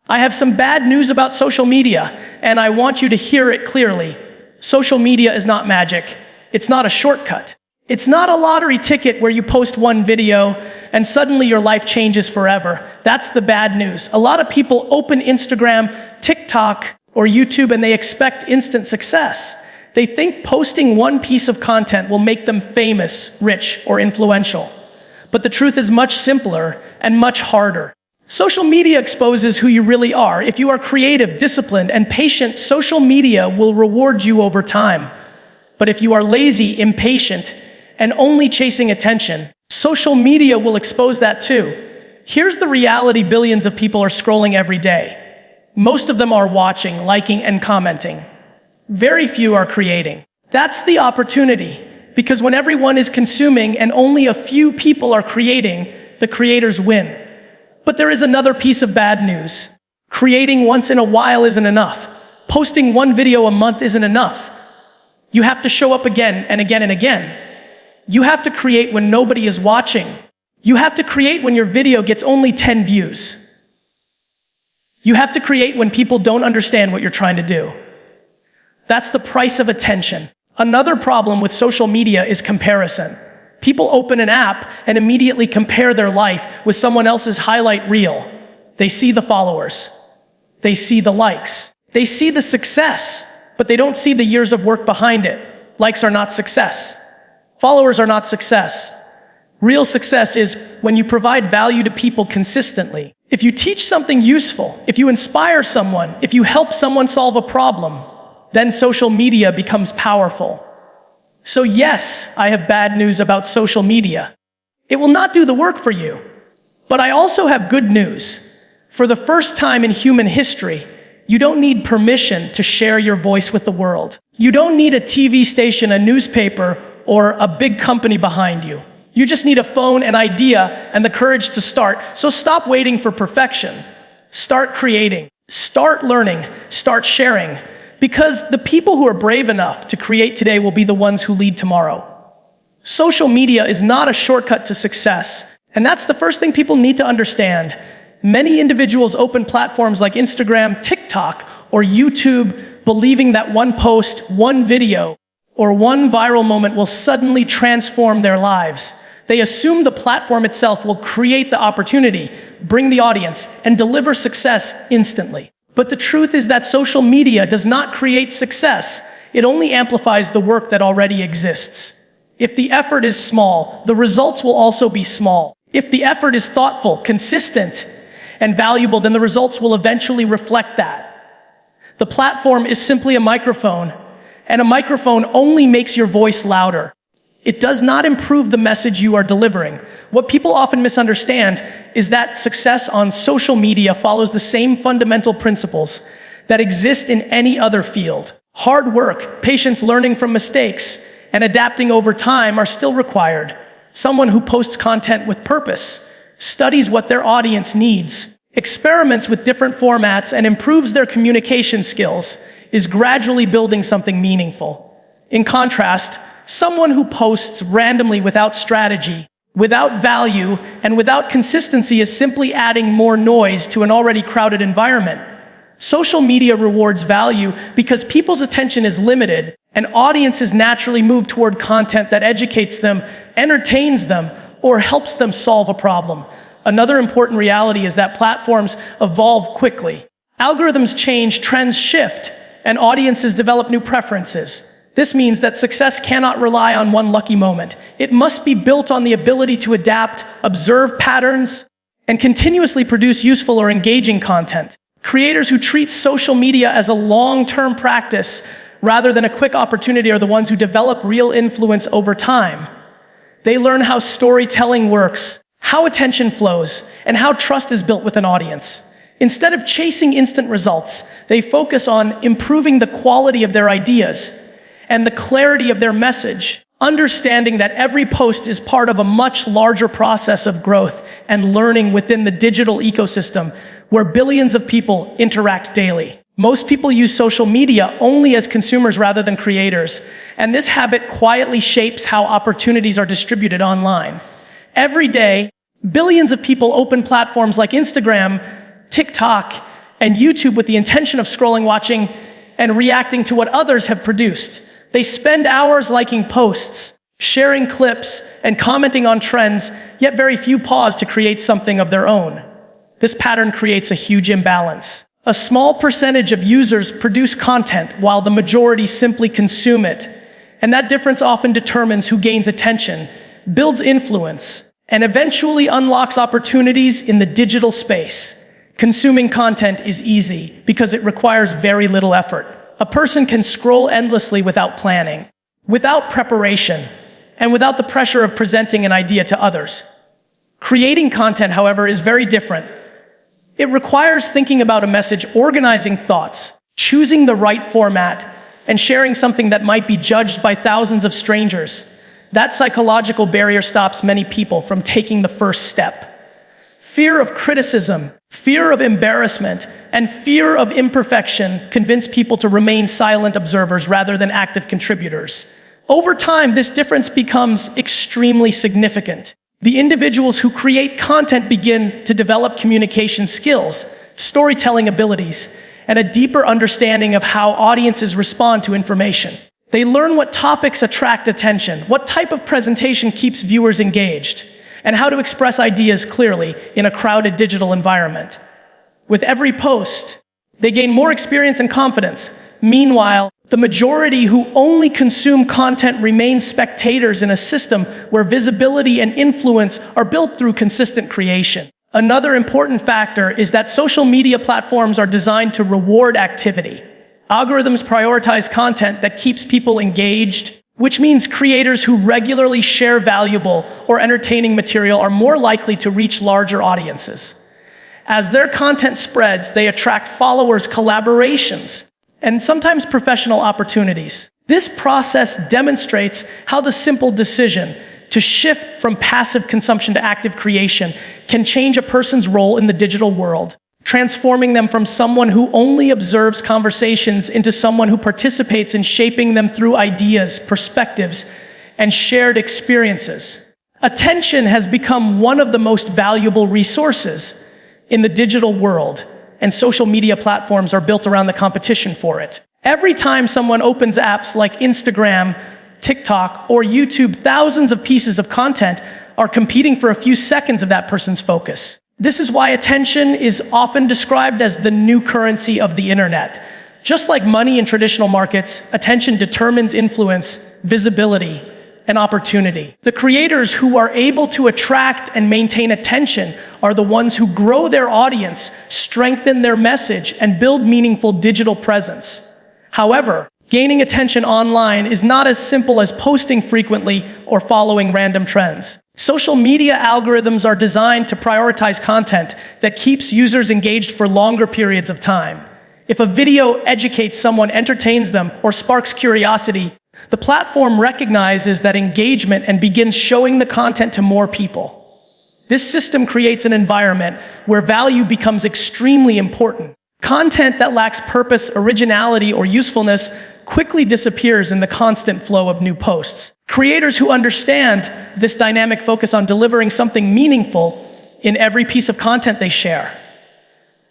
I have some bad news about social media, and I want you to hear it clearly. Social media is not magic. It's not a shortcut. It's not a lottery ticket where you post one video and suddenly your life changes forever. That's the bad news. A lot of people open Instagram, TikTok, or YouTube and they expect instant success. They think posting one piece of content will make them famous, rich, or influential. But the truth is much simpler and much harder. Social media exposes who you really are. If you are creative, disciplined, and patient, social media will reward you over time. But if you are lazy, impatient, and only chasing attention, social media will expose that too. Here's the reality: billions of people are scrolling every day. Most of them are watching, liking, and commenting. Very few are creating. That's the opportunity, because when everyone is consuming and only a few people are creating, the creators win. But there is another piece of bad news. Creating once in a while isn't enough. Posting one video a month isn't enough. You have to show up again and again and again. You have to create when nobody is watching. You have to create when your video gets only 10 views. You have to create when people don't understand what you're trying to do. That's the price of attention. Another problem with social media is comparison. People open an app and immediately compare their life with someone else's highlight reel. They see the followers. They see the likes. They see the success, but they don't see the years of work behind it. Likes are not success. Followers are not success. Real success is when you provide value to people consistently. If you teach something useful, if you inspire someone, if you help someone solve a problem, then social media becomes powerful. So yes, I have bad news about social media. It will not do the work for you. But I also have good news. For the first time in human history, you don't need permission to share your voice with the world. You don't need a TV station, a newspaper, or a big company behind you. You just need a phone, an idea, and the courage to start. So stop waiting for perfection. Start creating. Start learning. Start sharing. Because the people who are brave enough to create today will be the ones who lead tomorrow. Social media is not a shortcut to success, and that's the first thing people need to understand. Many individuals open platforms like Instagram, TikTok, or YouTube, believing that one post, one video, or one viral moment will suddenly transform their lives. They assume the platform itself will create the opportunity, bring the audience, and deliver success instantly. But the truth is that social media does not create success. It only amplifies the work that already exists. If the effort is small, the results will also be small. If the effort is thoughtful, consistent, and valuable, then the results will eventually reflect that. The platform is simply a microphone, and a microphone only makes your voice louder. It does not improve the message you are delivering. What people often misunderstand is that success on social media follows the same fundamental principles that exist in any other field. Hard work, patience, learning from mistakes, and adapting over time are still required. Someone who posts content with purpose, studies what their audience needs, experiments with different formats, and improves their communication skills is gradually building something meaningful. In contrast, someone who posts randomly without strategy, without value, and without consistency is simply adding more noise to an already crowded environment. Social media rewards value because people's attention is limited, and audiences naturally move toward content that educates them, entertains them, or helps them solve a problem. Another important reality is that platforms evolve quickly. Algorithms change, trends shift, and audiences develop new preferences. This means that success cannot rely on one lucky moment. It must be built on the ability to adapt, observe patterns, and continuously produce useful or engaging content. Creators who treat social media as a long-term practice rather than a quick opportunity are the ones who develop real influence over time. They learn how storytelling works, how attention flows, and how trust is built with an audience. Instead of chasing instant results, they focus on improving the quality of their ideas and the clarity of their message, understanding that every post is part of a much larger process of growth and learning within the digital ecosystem where billions of people interact daily. Most people use social media only as consumers rather than creators, and this habit quietly shapes how opportunities are distributed online. Every day, billions of people open platforms like Instagram, TikTok, and YouTube with the intention of scrolling, watching, and reacting to what others have produced. They spend hours liking posts, sharing clips, and commenting on trends, yet very few pause to create something of their own. This pattern creates a huge imbalance. A small percentage of users produce content while the majority simply consume it. And that difference often determines who gains attention, builds influence, and eventually unlocks opportunities in the digital space. Consuming content is easy because it requires very little effort. A person can scroll endlessly without planning, without preparation, and without the pressure of presenting an idea to others. Creating content, however, is very different. It requires thinking about a message, organizing thoughts, choosing the right format, and sharing something that might be judged by thousands of strangers. That psychological barrier stops many people from taking the first step. Fear of criticism, fear of embarrassment, and fear of imperfection convince people to remain silent observers rather than active contributors. Over time, this difference becomes extremely significant. The individuals who create content begin to develop communication skills, storytelling abilities, and a deeper understanding of how audiences respond to information. They learn what topics attract attention, what type of presentation keeps viewers engaged, and how to express ideas clearly in a crowded digital environment. With every post, they gain more experience and confidence. Meanwhile, the majority who only consume content remain spectators in a system where visibility and influence are built through consistent creation. Another important factor is that social media platforms are designed to reward activity. Algorithms prioritize content that keeps people engaged, which means creators who regularly share valuable or entertaining material are more likely to reach larger audiences. As their content spreads, they attract followers, collaborations, and sometimes professional opportunities. This process demonstrates how the simple decision to shift from passive consumption to active creation can change a person's role in the digital world, transforming them from someone who only observes conversations into someone who participates in shaping them through ideas, perspectives, and shared experiences. Attention has become one of the most valuable resources in the digital world, and social media platforms are built around the competition for it. Every time someone opens apps like Instagram, TikTok, or YouTube, thousands of pieces of content are competing for a few seconds of that person's focus. This is why attention is often described as the new currency of the internet. Just like money in traditional markets, attention determines influence, visibility, and opportunity. The creators who are able to attract and maintain attention are the ones who grow their audience, strengthen their message, and build meaningful digital presence. However, gaining attention online is not as simple as posting frequently or following random trends. Social media algorithms are designed to prioritize content that keeps users engaged for longer periods of time. If a video educates someone, entertains them, or sparks curiosity, the platform recognizes that engagement and begins showing the content to more people. This system creates an environment where value becomes extremely important. Content that lacks purpose, originality, or usefulness quickly disappears in the constant flow of new posts. Creators who understand this dynamic focus on delivering something meaningful in every piece of content they share.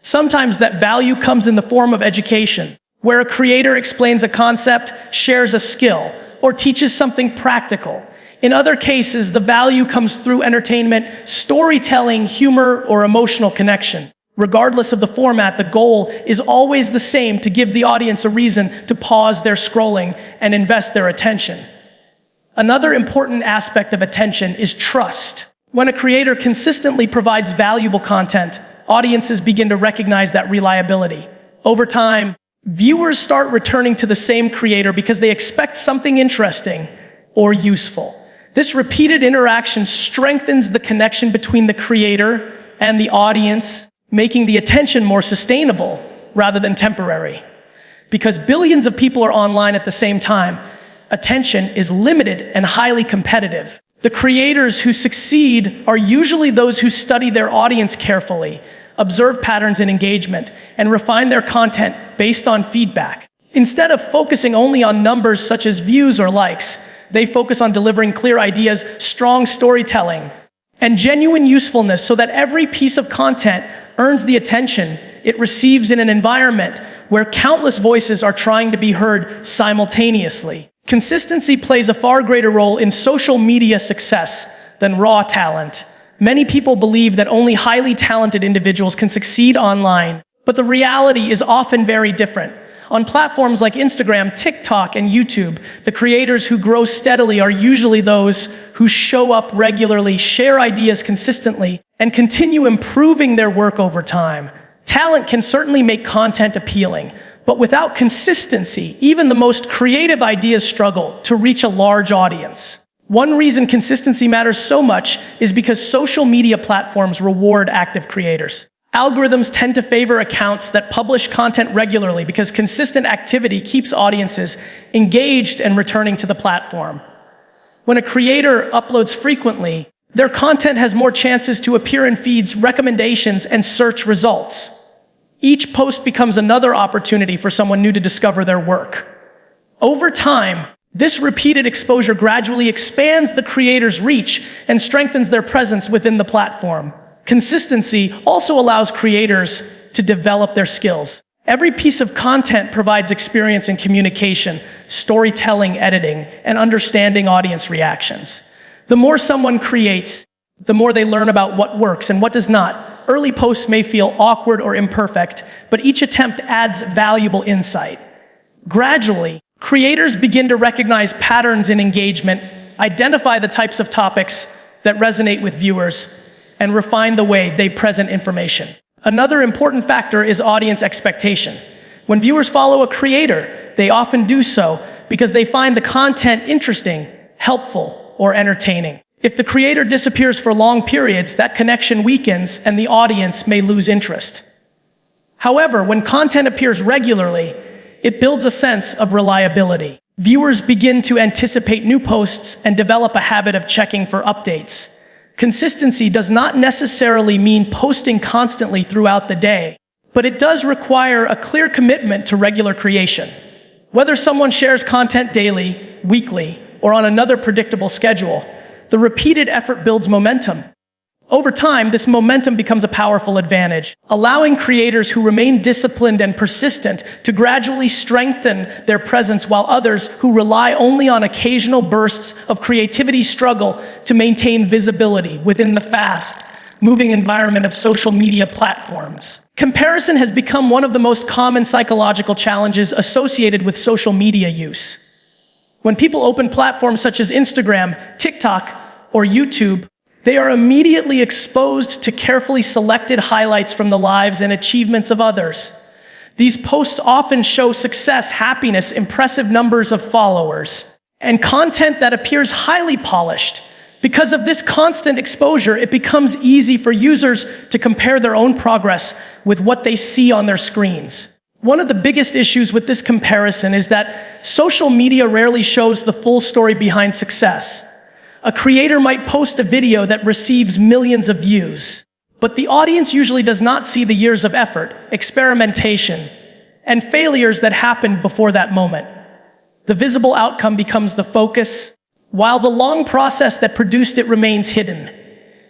Sometimes that value comes in the form of education, where a creator explains a concept, shares a skill, or teaches something practical. In other cases, the value comes through entertainment, storytelling, humor, or emotional connection. Regardless of the format, the goal is always the same: to give the audience a reason to pause their scrolling and invest their attention. Another important aspect of attention is trust. When a creator consistently provides valuable content, audiences begin to recognize that reliability. Over time, viewers start returning to the same creator because they expect something interesting or useful. This repeated interaction strengthens the connection between the creator and the audience, making the attention more sustainable rather than temporary. Because billions of people are online at the same time, attention is limited and highly competitive. The creators who succeed are usually those who study their audience carefully, observe patterns in engagement, and refine their content based on feedback. Instead of focusing only on numbers such as views or likes, they focus on delivering clear ideas, strong storytelling, and genuine usefulness so that every piece of content earns the attention it receives in an environment where countless voices are trying to be heard simultaneously. Consistency plays a far greater role in social media success than raw talent. Many people believe that only highly talented individuals can succeed online, but the reality is often very different. On platforms like Instagram, TikTok, and YouTube, the creators who grow steadily are usually those who show up regularly, share ideas consistently, and continue improving their work over time. Talent can certainly make content appealing, but without consistency, even the most creative ideas struggle to reach a large audience. One reason consistency matters so much is because social media platforms reward active creators. Algorithms tend to favor accounts that publish content regularly because consistent activity keeps audiences engaged and returning to the platform. When a creator uploads frequently, their content has more chances to appear in feeds, recommendations, and search results. Each post becomes another opportunity for someone new to discover their work. Over time, this repeated exposure gradually expands the creator's reach and strengthens their presence within the platform. Consistency also allows creators to develop their skills. Every piece of content provides experience in communication, storytelling, editing, and understanding audience reactions. The more someone creates, the more they learn about what works and what does not. Early posts may feel awkward or imperfect, but each attempt adds valuable insight. Gradually, creators begin to recognize patterns in engagement, identify the types of topics that resonate with viewers, and refine the way they present information. Another important factor is audience expectation. When viewers follow a creator, they often do so because they find the content interesting, helpful, or entertaining. If the creator disappears for long periods, that connection weakens and the audience may lose interest. However, when content appears regularly, it builds a sense of reliability. Viewers begin to anticipate new posts and develop a habit of checking for updates. Consistency does not necessarily mean posting constantly throughout the day, but it does require a clear commitment to regular creation. Whether someone shares content daily, weekly, or on another predictable schedule, the repeated effort builds momentum. Over time, this momentum becomes a powerful advantage, allowing creators who remain disciplined and persistent to gradually strengthen their presence, while others who rely only on occasional bursts of creativity struggle to maintain visibility within the fast-moving environment of social media platforms. Comparison has become one of the most common psychological challenges associated with social media use. When people open platforms such as Instagram, TikTok, or YouTube, they are immediately exposed to carefully selected highlights from the lives and achievements of others. These posts often show success, happiness, impressive numbers of followers, and content that appears highly polished. Because of this constant exposure, it becomes easy for users to compare their own progress with what they see on their screens. One of the biggest issues with this comparison is that social media rarely shows the full story behind success. A creator might post a video that receives millions of views, but the audience usually does not see the years of effort, experimentation, and failures that happened before that moment. The visible outcome becomes the focus, while the long process that produced it remains hidden.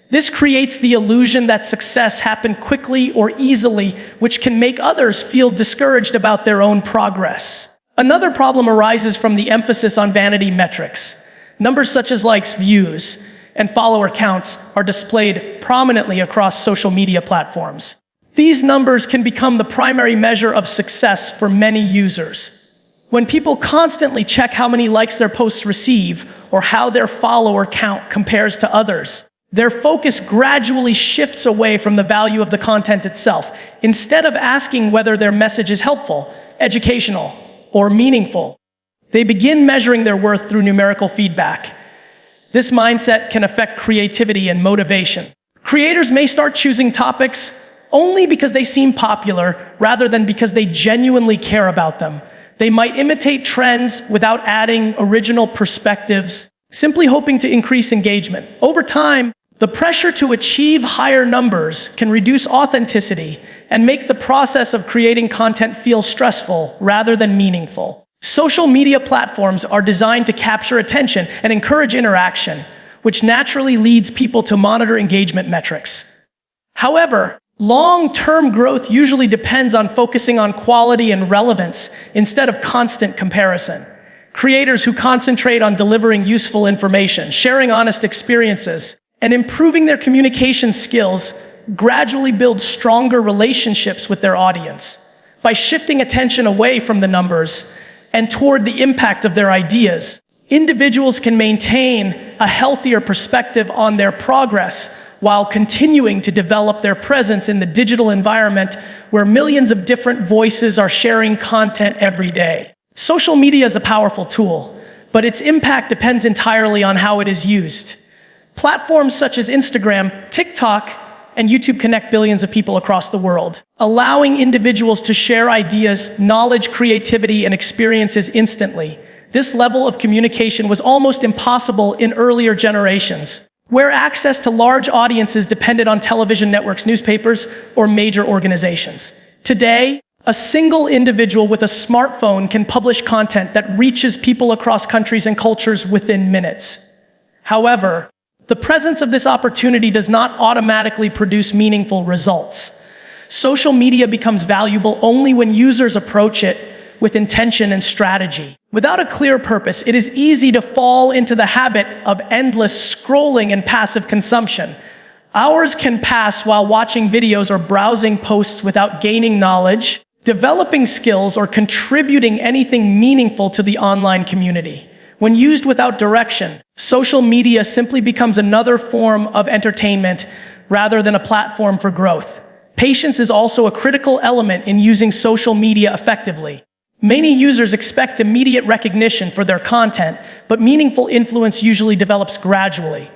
This creates the illusion that success happened quickly or easily, which can make others feel discouraged about their own progress. Another problem arises from the emphasis on vanity metrics. Numbers such as likes, views, and follower counts are displayed prominently across social media platforms. These numbers can become the primary measure of success for many users. When people constantly check how many likes their posts receive or how their follower count compares to others, their focus gradually shifts away from the value of the content itself. Instead of asking whether their message is helpful, educational, or meaningful, they begin measuring their worth through numerical feedback. This mindset can affect creativity and motivation. Creators may start choosing topics only because they seem popular rather than because they genuinely care about them. They might imitate trends without adding original perspectives, simply hoping to increase engagement. Over time, the pressure to achieve higher numbers can reduce authenticity and make the process of creating content feel stressful rather than meaningful. Social media platforms are designed to capture attention and encourage interaction, which naturally leads people to monitor engagement metrics. However, Long-term growth usually depends on focusing on quality and relevance instead of constant comparison. Creators who concentrate on delivering useful information, sharing honest experiences, and improving their communication skills gradually build stronger relationships with their audience. By shifting attention away from the numbers and toward the impact of their ideas, individuals can maintain a healthier perspective on their progress while continuing to develop their presence in the digital environment where millions of different voices are sharing content every day. Social media is a powerful tool, but its impact depends entirely on how it is used. Platforms such as Instagram, TikTok, and YouTube connect billions of people across the world, allowing individuals to share ideas, knowledge, creativity, and experiences instantly. This level of communication was almost impossible in earlier generations, where access to large audiences depended on television networks, newspapers, or major organizations. Today, a single individual with a smartphone can publish content that reaches people across countries and cultures within minutes. However, the presence of this opportunity does not automatically produce meaningful results. Social media becomes valuable only when users approach it with intention and strategy. Without a clear purpose, it is easy to fall into the habit of endless scrolling and passive consumption. Hours can pass while watching videos or browsing posts without gaining knowledge, developing skills, or contributing anything meaningful to the online community. When used without direction, social media simply becomes another form of entertainment rather than a platform for growth. Patience is also a critical element in using social media effectively. Many users expect immediate recognition for their content, but meaningful influence usually develops gradually.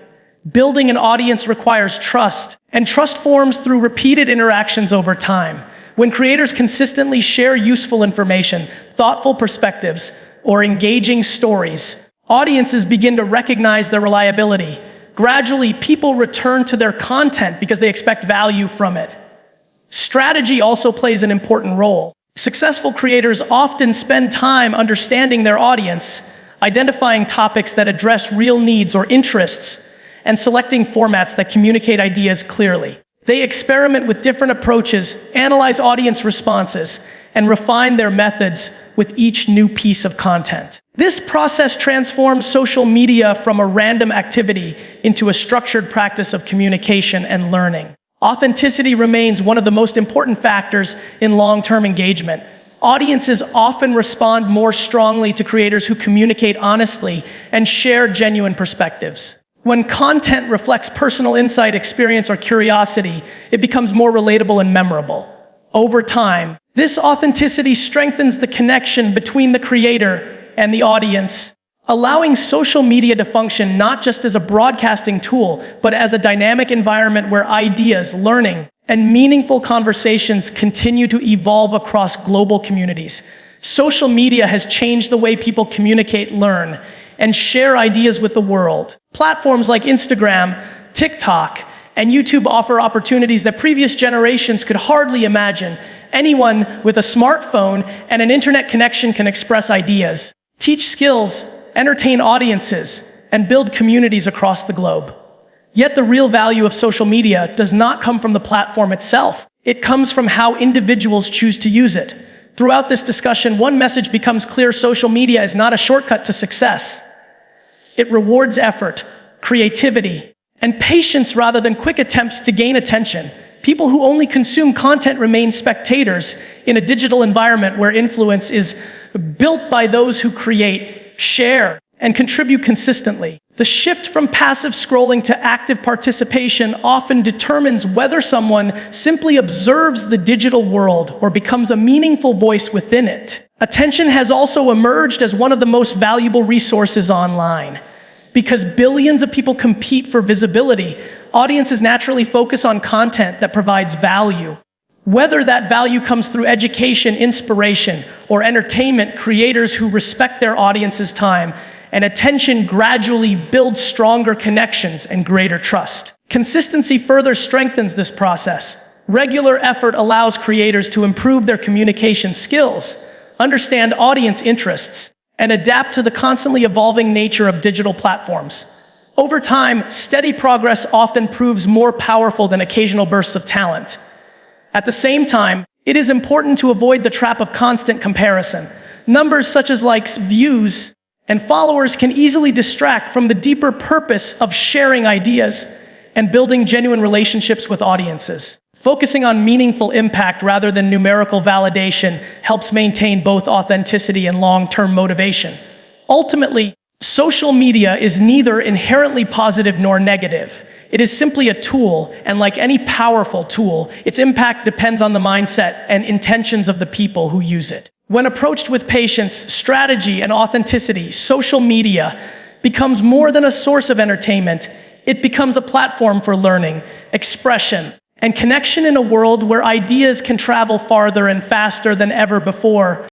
Building an audience requires trust, and trust forms through repeated interactions over time. When creators consistently share useful information, thoughtful perspectives, or engaging stories, audiences begin to recognize their reliability. Gradually, people return to their content because they expect value from it. Strategy also plays an important role. Successful creators often spend time understanding their audience, identifying topics that address real needs or interests, and selecting formats that communicate ideas clearly. They experiment with different approaches, analyze audience responses, and refine their methods with each new piece of content. This process transforms social media from a random activity into a structured practice of communication and learning. Authenticity remains one of the most important factors in long-term engagement. Audiences often respond more strongly to creators who communicate honestly and share genuine perspectives. When content reflects personal insight, experience, or curiosity, it becomes more relatable and memorable. Over time, this authenticity strengthens the connection between the creator and the audience, allowing social media to function not just as a broadcasting tool, but as a dynamic environment where ideas, learning, and meaningful conversations continue to evolve across global communities. Social media has changed the way people communicate, learn, and share ideas with the world. Platforms like Instagram, TikTok, and YouTube offer opportunities that previous generations could hardly imagine. Anyone with a smartphone and an internet connection can express ideas, teach skills, entertain audiences, and build communities across the globe. Yet the real value of social media does not come from the platform itself. It comes from how individuals choose to use it. Throughout this discussion, one message becomes clear: social media is not a shortcut to success. It rewards effort, creativity, and patience rather than quick attempts to gain attention. People who only consume content remain spectators in a digital environment where influence is built by those who create, share, and contribute consistently. The shift from passive scrolling to active participation often determines whether someone simply observes the digital world or becomes a meaningful voice within it. Attention has also emerged as one of the most valuable resources online. Because billions of people compete for visibility, audiences naturally focus on content that provides value. Whether that value comes through education, inspiration, or entertainment, creators who respect their audience's time and attention gradually build stronger connections and greater trust. Consistency further strengthens this process. Regular effort allows creators to improve their communication skills, understand audience interests, and adapt to the constantly evolving nature of digital platforms. Over time, steady progress often proves more powerful than occasional bursts of talent. At the same time, it is important to avoid the trap of constant comparison. Numbers such as likes, views, and followers can easily distract from the deeper purpose of sharing ideas and building genuine relationships with audiences. Focusing on meaningful impact rather than numerical validation helps maintain both authenticity and long-term motivation. Ultimately, social media is neither inherently positive nor negative. It is simply a tool, and like any powerful tool, its impact depends on the mindset and intentions of the people who use it. When approached with patience, strategy, and authenticity, social media becomes more than a source of entertainment. It becomes a platform for learning, expression, and connection in a world where ideas can travel farther and faster than ever before.